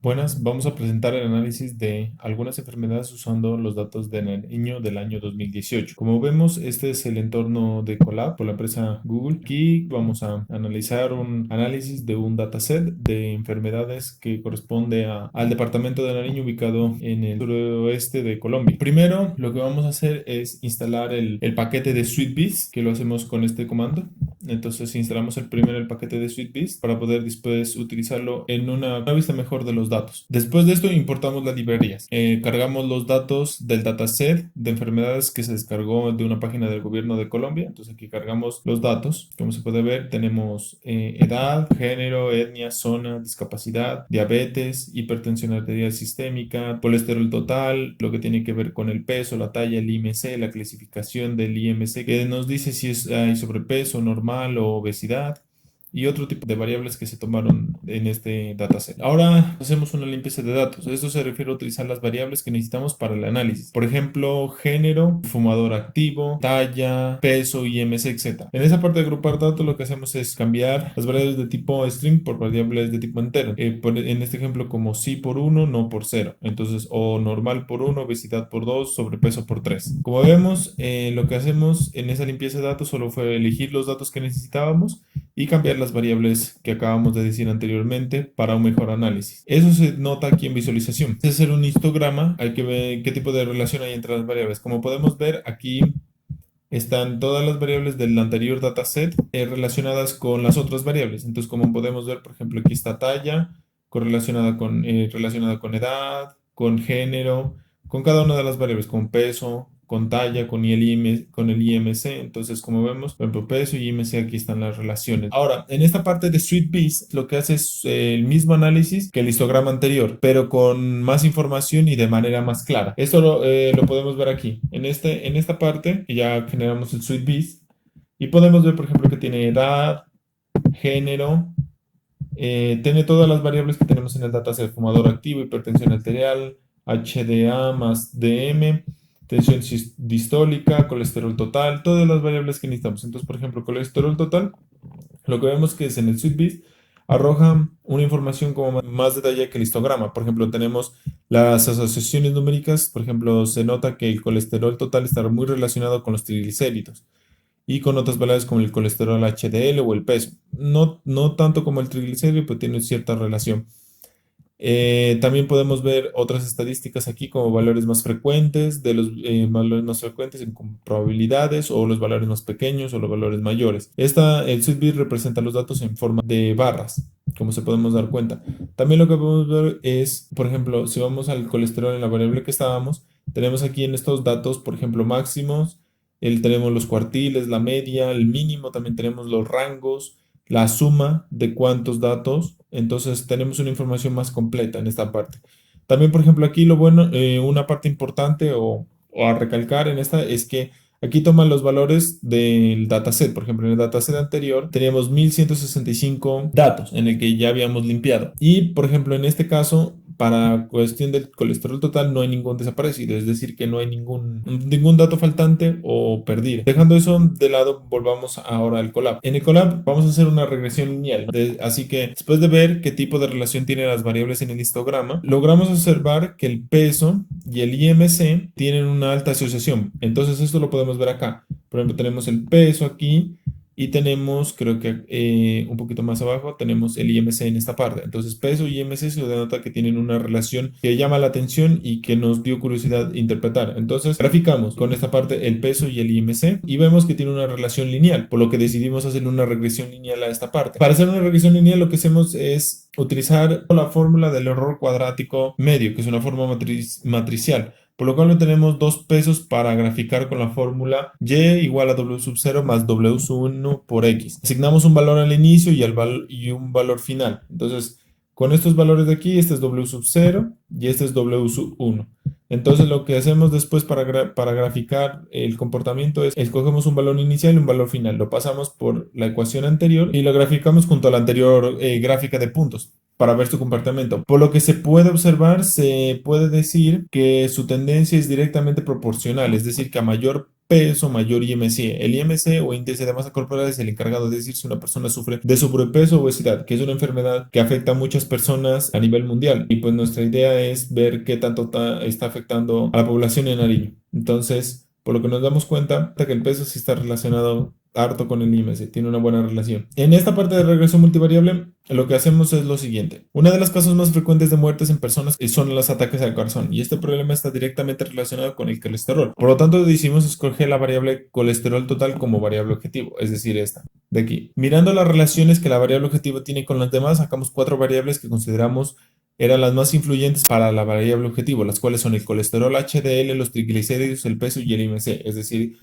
Buenas, vamos a presentar el análisis de algunas enfermedades usando los datos del niño del año 2018. Como vemos, este es el entorno de Colab por la empresa Google. Aquí vamos a analizar un análisis de un dataset de enfermedades que corresponde al departamento de Nariño ubicado en el suroeste de Colombia. Primero, lo que vamos a hacer es instalar el paquete de SweetBeast, que lo hacemos con este comando. Entonces instalamos el paquete de SweetBeast para poder después utilizarlo en una vista mejor de los datos. Después de esto importamos las librerías. Cargamos los datos del dataset de enfermedades que se descargó de una página del gobierno de Colombia. Entonces aquí cargamos los datos. Como se puede ver, tenemos edad, género, etnia, zona, discapacidad, diabetes, hipertensión arterial sistémica, colesterol total, lo que tiene que ver con el peso, la talla, el IMC, la clasificación del IMC, que nos dice si hay sobrepeso, normal o obesidad, y otro tipo de variables que se tomaron en este dataset. Ahora hacemos una limpieza de datos. Esto se refiere a utilizar las variables que necesitamos para el análisis. Por ejemplo, género, fumador activo, talla, peso, IMC, etc. En esa parte de agrupar datos lo que hacemos es cambiar las variables de tipo string por variables de tipo entero. En este ejemplo como sí por 1, no por 0. Entonces, o normal por 1, obesidad por 2, sobrepeso por 3. Como vemos, lo que hacemos en esa limpieza de datos solo fue elegir los datos que necesitábamos y cambiar las variables que acabamos de decir anteriormente para un mejor análisis. Eso se nota aquí en visualización. Es hacer un histograma, hay que ver qué tipo de relación hay entre las variables. Como podemos ver, aquí están todas las variables del anterior dataset relacionadas con las otras variables. Entonces, como podemos ver, por ejemplo, aquí está talla relacionada con edad, con género, con cada una de las variables, con peso, con talla, con el IMC. Entonces, como vemos, por ejemplo, peso y IMC, aquí están las relaciones. Ahora, en esta parte de SweetBeast, lo que hace es el mismo análisis que el histograma anterior, pero con más información y de manera más clara. Esto lo podemos ver aquí. En esta parte, ya generamos el SweetBeast y podemos ver, por ejemplo, que tiene edad, género, tiene todas las variables que tenemos en el dataset: fumador activo, hipertensión arterial, HDA más DM, tensión distólica, colesterol total, todas las variables que necesitamos. Entonces, por ejemplo, colesterol total, lo que vemos que es en el SweetBeast arroja una información como más detallada que el histograma. Por ejemplo, tenemos las asociaciones numéricas. Por ejemplo, se nota que el colesterol total está muy relacionado con los triglicéridos y con otras variables como el colesterol HDL o el peso. No tanto como el triglicérido, pero tiene cierta relación. También podemos ver otras estadísticas aquí como valores más frecuentes, de los valores más frecuentes en probabilidades, o los valores más pequeños o los valores mayores. El SweetBeast representa los datos en forma de barras, como se podemos dar cuenta. También lo que podemos ver es, por ejemplo, si vamos al colesterol en la variable que estábamos, tenemos aquí en estos datos, por ejemplo, máximos, tenemos los cuartiles, la media, el mínimo, también tenemos los rangos, la suma de cuántos datos. Entonces tenemos una información más completa en esta parte. También, por ejemplo, aquí lo bueno, una parte importante o a recalcar en esta es que aquí toman los valores del dataset. Por ejemplo, en el dataset anterior teníamos 1165 datos en el que ya habíamos limpiado. Y, por ejemplo, en este caso, para cuestión del colesterol total, no hay ningún desaparecido, es decir, que no hay ningún dato faltante o perdido. Dejando eso de lado, volvamos ahora al Colab. En el Colab vamos a hacer una regresión lineal, así que después de ver qué tipo de relación tienen las variables en el histograma, logramos observar que el peso y el IMC tienen una alta asociación. Entonces esto lo podemos ver acá. Por ejemplo, tenemos el peso aquí y tenemos, creo que un poquito más abajo, tenemos el IMC en esta parte. Entonces, peso y IMC se denota que tienen una relación que llama la atención y que nos dio curiosidad interpretar. Entonces, graficamos con esta parte el peso y el IMC y vemos que tiene una relación lineal, por lo que decidimos hacer una regresión lineal a esta parte. Para hacer una regresión lineal, lo que hacemos es utilizar la fórmula del error cuadrático medio, que es una forma matricial. Por lo cual tenemos dos pesos para graficar con la fórmula y igual a w sub 0 más w sub 1 por x. Asignamos un valor al inicio y un valor final. Entonces, con estos valores de aquí, este es w sub 0 y este es w sub 1. Entonces, lo que hacemos después para graficar el comportamiento es escogemos un valor inicial y un valor final. Lo pasamos por la ecuación anterior y lo graficamos junto a la anterior gráfica de puntos para ver su comportamiento. Por lo que se puede observar, se puede decir que su tendencia es directamente proporcional, es decir, que a mayor peso mayor IMC. El IMC o índice de masa corporal es el encargado de decir si una persona sufre de sobrepeso o obesidad, que es una enfermedad que afecta a muchas personas a nivel mundial. Y pues nuestra idea es ver qué tanto está afectando a la población en Nariño. Entonces, por lo que nos damos cuenta que el peso sí está relacionado harto con el IMC, tiene una buena relación. En esta parte de regresión multivariable, lo que hacemos es lo siguiente. Una de las causas más frecuentes de muertes en personas son los ataques al corazón, y este problema está directamente relacionado con el colesterol. Por lo tanto, decidimos escoger la variable colesterol total como variable objetivo, es decir, esta de aquí. Mirando las relaciones que la variable objetivo tiene con las demás, sacamos 4 variables que consideramos eran las más influyentes para la variable objetivo, las cuales son el colesterol HDL, los triglicéridos, el peso y el IMC, es decir,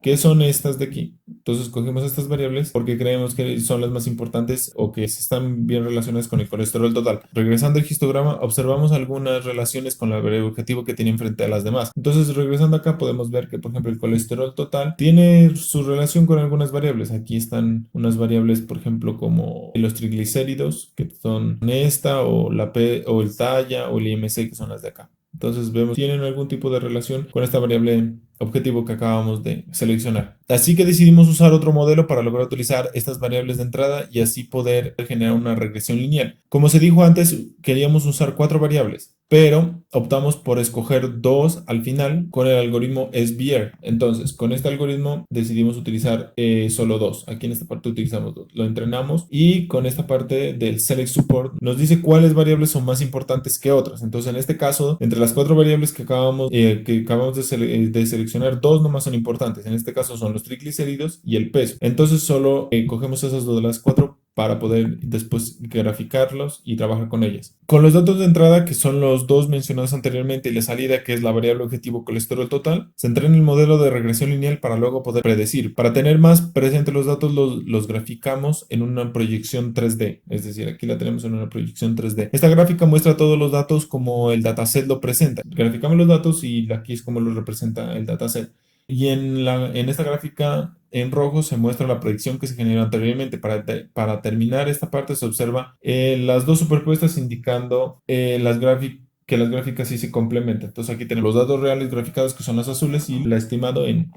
¿qué son estas de aquí? Entonces cogemos estas variables porque creemos que son las más importantes o que están bien relacionadas con el colesterol total. Regresando al histograma, observamos algunas relaciones con la variable objetivo que tienen frente a las demás. Entonces, regresando acá, podemos ver que, por ejemplo, el colesterol total tiene su relación con algunas variables. Aquí están unas variables, por ejemplo, como los triglicéridos, que son esta, o la P, o el talla, o el IMC, que son las de acá. Entonces vemos, tienen algún tipo de relación con esta variable objetivo que acabamos de seleccionar. Así que decidimos usar otro modelo para lograr utilizar estas variables de entrada y así poder generar una regresión lineal. Como se dijo antes, queríamos usar 4 variables, pero optamos por escoger 2 al final con el algoritmo SBR. Entonces, con este algoritmo decidimos utilizar solo 2. Aquí en esta parte utilizamos 2. Lo entrenamos y con esta parte del Select Support nos dice cuáles variables son más importantes que otras. Entonces, en este caso, entre las 4 variables que acabamos de seleccionar, 2 nomás son importantes. En este caso son los triglicéridos y el peso. Entonces, solo cogemos esas 2 de las 4 para poder después graficarlos y trabajar con ellas. Con los datos de entrada, que son los 2 mencionados anteriormente, y la salida, que es la variable objetivo colesterol total, se entrena el modelo de regresión lineal para luego poder predecir. Para tener más presentes los datos, los graficamos en una proyección 3D, es decir, aquí la tenemos en una proyección 3D. Esta gráfica muestra todos los datos como el dataset lo presenta. Graficamos los datos y aquí es como lo representa el dataset. Y en esta gráfica en rojo se muestra la predicción que se generó anteriormente. Para terminar esta parte se observa las 2 superpuestas indicando que las gráficas sí se complementan. Entonces aquí tenemos los datos reales graficados, que son las azules, y la estimado en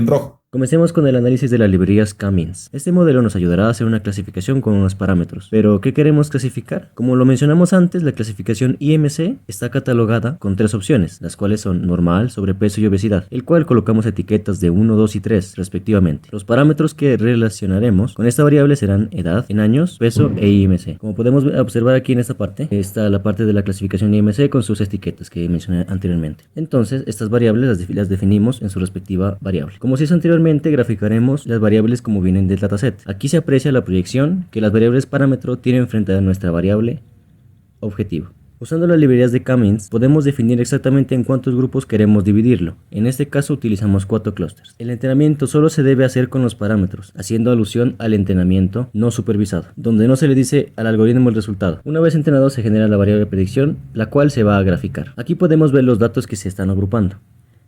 rojo. Comencemos con el análisis de las librerías K-means. Este modelo nos ayudará a hacer una clasificación con unos parámetros. Pero, ¿qué queremos clasificar? Como lo mencionamos antes, la clasificación IMC está catalogada con 3 opciones, las cuales son normal, sobrepeso y obesidad, el cual colocamos etiquetas de 1, 2 y 3 respectivamente. Los parámetros que relacionaremos con esta variable serán edad en años, peso e IMC. Como podemos observar aquí en esta parte, está la parte de la clasificación IMC con sus etiquetas que mencioné anteriormente. Entonces, estas variables las definimos en su respectiva variable. Como se hizo anteriormente, graficaremos las variables como vienen del dataset. Aquí se aprecia la proyección que las variables parámetro tienen frente a nuestra variable objetivo. Usando las librerías de K-means podemos definir exactamente en cuántos grupos queremos dividirlo. En este caso utilizamos 4 clústeres. El entrenamiento solo se debe hacer con los parámetros, haciendo alusión al entrenamiento no supervisado, donde no se le dice al algoritmo el resultado. Una vez entrenado se genera la variable predicción, la cual se va a graficar. Aquí podemos ver los datos que se están agrupando,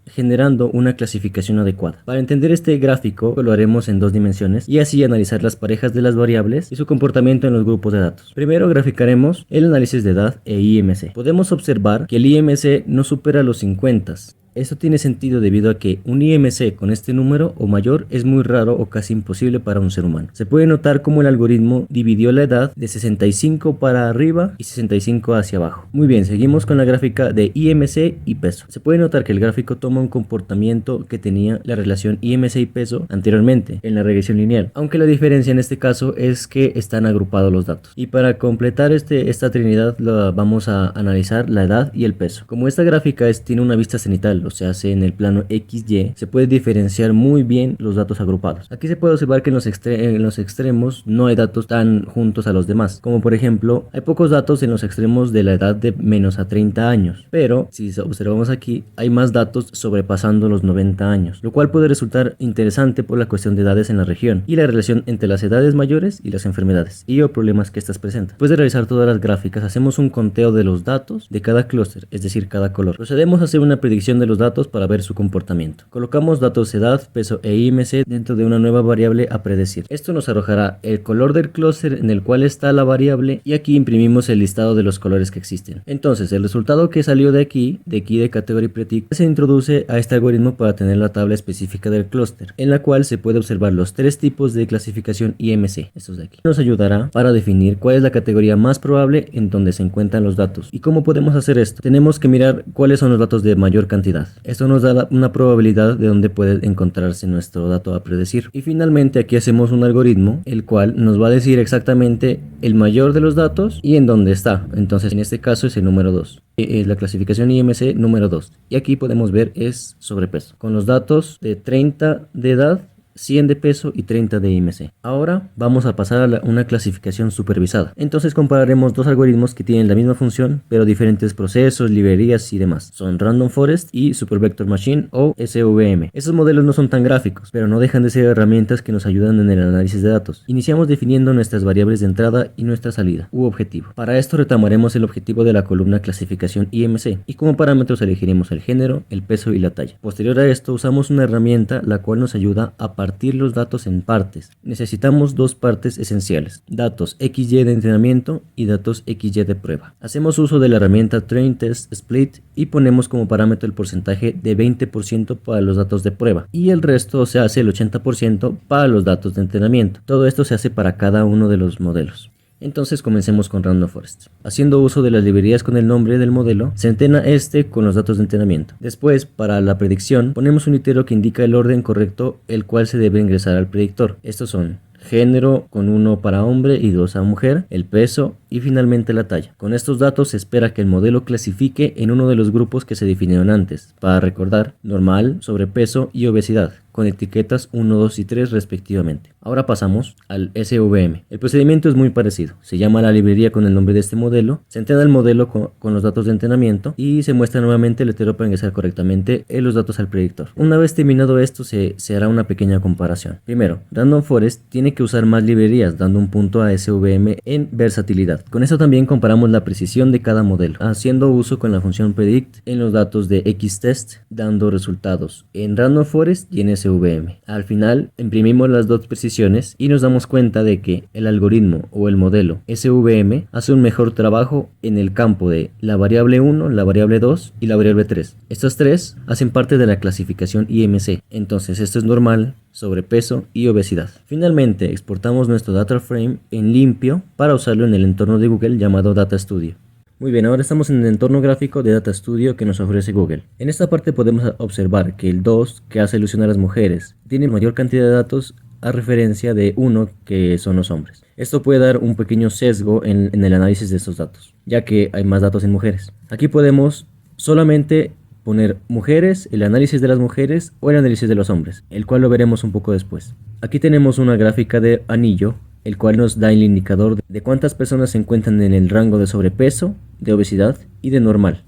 generando una clasificación adecuada. Para entender este gráfico lo haremos en 2 dimensiones y así analizar las parejas de las variables y su comportamiento en los grupos de datos. Primero graficaremos el análisis de edad e IMC. Podemos observar que el IMC no supera los 50. Esto tiene sentido debido a que un IMC con este número o mayor es muy raro o casi imposible para un ser humano. Se puede notar cómo el algoritmo dividió la edad de 65 para arriba y 65 hacia abajo. Muy bien, seguimos con la gráfica de IMC y peso. Se puede notar que el gráfico toma un comportamiento que tenía la relación IMC y peso anteriormente en la regresión lineal, aunque la diferencia en este caso es que están agrupados los datos. Y para completar esta trinidad vamos a analizar la edad y el peso. Como esta gráfica tiene una vista cenital, se hace en el plano XY, se puede diferenciar muy bien los datos agrupados. Aquí se puede observar que en los extremos no hay datos tan juntos a los demás, como por ejemplo hay pocos datos en los extremos de la edad de menos a 30 años, pero si observamos aquí hay más datos sobrepasando los 90 años, lo cual puede resultar interesante por la cuestión de edades en la región y la relación entre las edades mayores y las enfermedades y o problemas que estas presentan. Después de realizar todas las gráficas hacemos un conteo de los datos de cada clúster, es decir, cada color. Procedemos a hacer una predicción de los nuestros datos para ver su comportamiento. Colocamos datos edad, peso e IMC dentro de una nueva variable a predecir. Esto nos arrojará el color del clúster en el cual está la variable y aquí imprimimos el listado de los colores que existen. Entonces el resultado que salió de aquí de Category Predict, se introduce a este algoritmo para tener la tabla específica del clúster, en la cual se puede observar los tres tipos de clasificación IMC, estos de aquí. Nos ayudará para definir cuál es la categoría más probable en donde se encuentran los datos. ¿Y cómo podemos hacer esto? Tenemos que mirar cuáles son los datos de mayor cantidad. Esto nos da una probabilidad de dónde puede encontrarse nuestro dato a predecir. Y finalmente aquí hacemos un algoritmo, el cual nos va a decir exactamente el mayor de los datos y en dónde está. Entonces en este caso es el número 2. Es la clasificación IMC número 2. Y aquí podemos ver es sobrepeso, con los datos de 30 de edad, 100 de peso y 30 de IMC. Ahora vamos a pasar a una clasificación supervisada. Entonces compararemos dos algoritmos que tienen la misma función pero diferentes procesos, librerías y demás. Son Random Forest y Super Vector Machine o SVM. Estos modelos no son tan gráficos, pero no dejan de ser herramientas que nos ayudan en el análisis de datos. Iniciamos definiendo nuestras variables de entrada y nuestra salida u objetivo. Para esto retomaremos el objetivo de la columna clasificación IMC y como parámetros elegiremos el género, el peso y la talla. Posterior a esto usamos una herramienta la cual nos ayuda a partir los datos en partes. Necesitamos dos partes esenciales: datos XY de entrenamiento y datos XY de prueba. Hacemos uso de la herramienta Train Test Split y ponemos como parámetro el porcentaje de 20% para los datos de prueba y el resto se hace el 80% para los datos de entrenamiento. Todo esto se hace para cada uno de los modelos. Entonces comencemos con Random Forest. Haciendo uso de las librerías con el nombre del modelo, se entrena con los datos de entrenamiento. Después, para la predicción, ponemos un itero que indica el orden correcto el cual se debe ingresar al predictor. Estos son género con 1 para hombre y 2 a mujer, el peso y finalmente la talla. Con estos datos se espera que el modelo clasifique en uno de los grupos que se definieron antes. Para recordar, normal, sobrepeso y obesidad, con etiquetas 1, 2 y 3 respectivamente. Ahora pasamos al SVM. El procedimiento es muy parecido. Se llama la librería con el nombre de este modelo, se entrena el modelo con los datos de entrenamiento y se muestra nuevamente el letero para ingresar correctamente los datos al predictor. Una vez terminado esto se hará una pequeña comparación. Primero, Random Forest tiene que usar más librerías, dando un punto a SVM en versatilidad. Con esto también comparamos la precisión de cada modelo, haciendo uso con la función predict en los datos de Xtest, dando resultados en Random Forest y en SVM. Al final imprimimos las dos precisiones y nos damos cuenta de que el algoritmo o el modelo SVM hace un mejor trabajo en el campo de la variable 1, la variable 2 y la variable 3. Estas tres hacen parte de la clasificación IMC, entonces esto es normal, sobrepeso y obesidad. Finalmente exportamos nuestro data frame en limpio para usarlo en el entorno de Google llamado Data Studio. Muy bien, ahora estamos en el entorno gráfico de Data Studio que nos ofrece Google. En esta parte podemos observar que el 2, que hace alusión a las mujeres, tiene mayor cantidad de datos a referencia de 1, que son los hombres. Esto puede dar un pequeño sesgo en el análisis de estos datos, ya que hay más datos en mujeres. Aquí podemos solamente poner mujeres, el análisis de las mujeres o el análisis de los hombres, el cual lo veremos un poco después. Aquí tenemos una gráfica de anillo, el cual nos da el indicador de cuántas personas se encuentran en el rango de sobrepeso, de obesidad y de normal.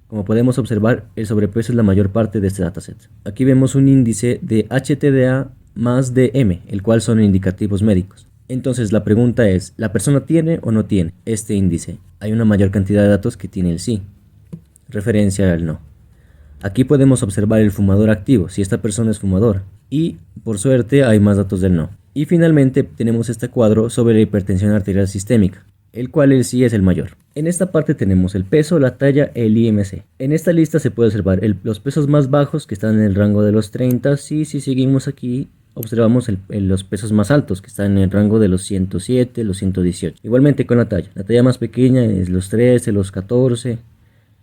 Como podemos observar, el sobrepeso es la mayor parte de este dataset. Aquí vemos un índice de HTDA más DM, el cual son indicativos médicos. Entonces la pregunta es, ¿la persona tiene o no tiene este índice? Hay una mayor cantidad de datos que tiene el sí, referencia al no. Aquí podemos observar el fumador activo, si esta persona es fumador, y por suerte hay más datos del no. Y finalmente tenemos este cuadro sobre la hipertensión arterial sistémica, el cual el sí es el mayor. En esta parte tenemos el peso, la talla, el IMC. En esta lista se puede observar los pesos más bajos que están en el rango de los 30, y si seguimos aquí observamos los pesos más altos que están en el rango de los 107, los 118. Igualmente con la talla más pequeña es los 13, los 14,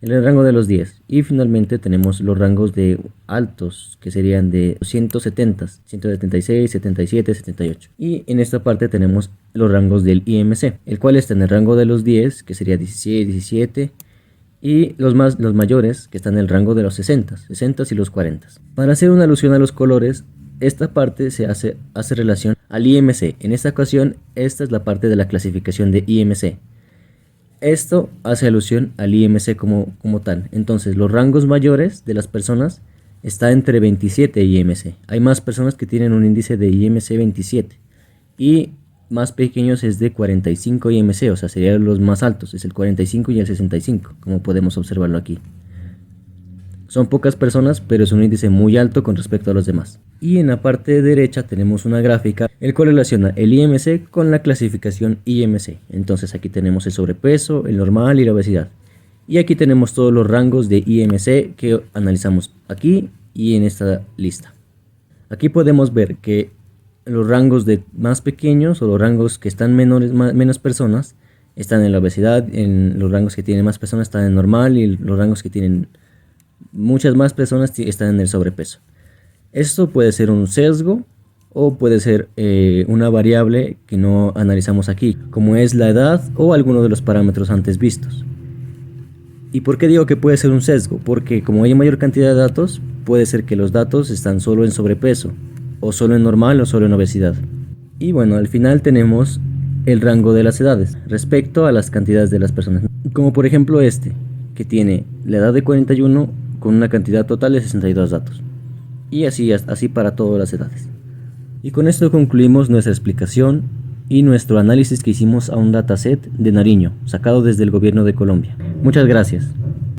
en el rango de los 10. Y finalmente tenemos los rangos de altos que serían de 170, 176, 77, 78. Y en esta parte tenemos los rangos del IMC, el cual está en el rango de los 10, que sería 16, 17. Y los mayores que están en el rango de los 60 y los 40. Para hacer una alusión a los colores, esta parte se hace relación al IMC. En esta ocasión, esta es la parte de la clasificación de IMC. Esto hace alusión al IMC como tal. Entonces, los rangos mayores de las personas está entre 27 IMC. Hay más personas que tienen un índice de IMC 27. Y más pequeños es de 45 IMC, o sea, serían los más altos. Es el 45 y el 65, como podemos observarlo aquí. Son pocas personas, pero es un índice muy alto con respecto a los demás. Y en la parte derecha tenemos una gráfica, el cual relaciona el IMC con la clasificación IMC. Entonces aquí tenemos el sobrepeso, el normal y la obesidad. Y aquí tenemos todos los rangos de IMC que analizamos aquí y en esta lista. Aquí podemos ver que los rangos de más pequeños o los rangos que están menos personas están en la obesidad, en los rangos que tienen más personas están en normal y los rangos que tienen muchas más personas están en el sobrepeso. Esto puede ser un sesgo o puede ser una variable que no analizamos aquí, como es la edad o alguno de los parámetros antes vistos. ¿Y por qué digo que puede ser un sesgo? Porque como hay mayor cantidad de datos, puede ser que los datos están solo en sobrepeso, o solo en normal o solo en obesidad. Y bueno, al final tenemos el rango de las edades respecto a las cantidades de las personas. Como por ejemplo este, que tiene la edad de 41 con una cantidad total de 62 datos. Y así para todas las edades. Y con esto concluimos nuestra explicación y nuestro análisis que hicimos a un dataset de Nariño, sacado desde el gobierno de Colombia. Muchas gracias.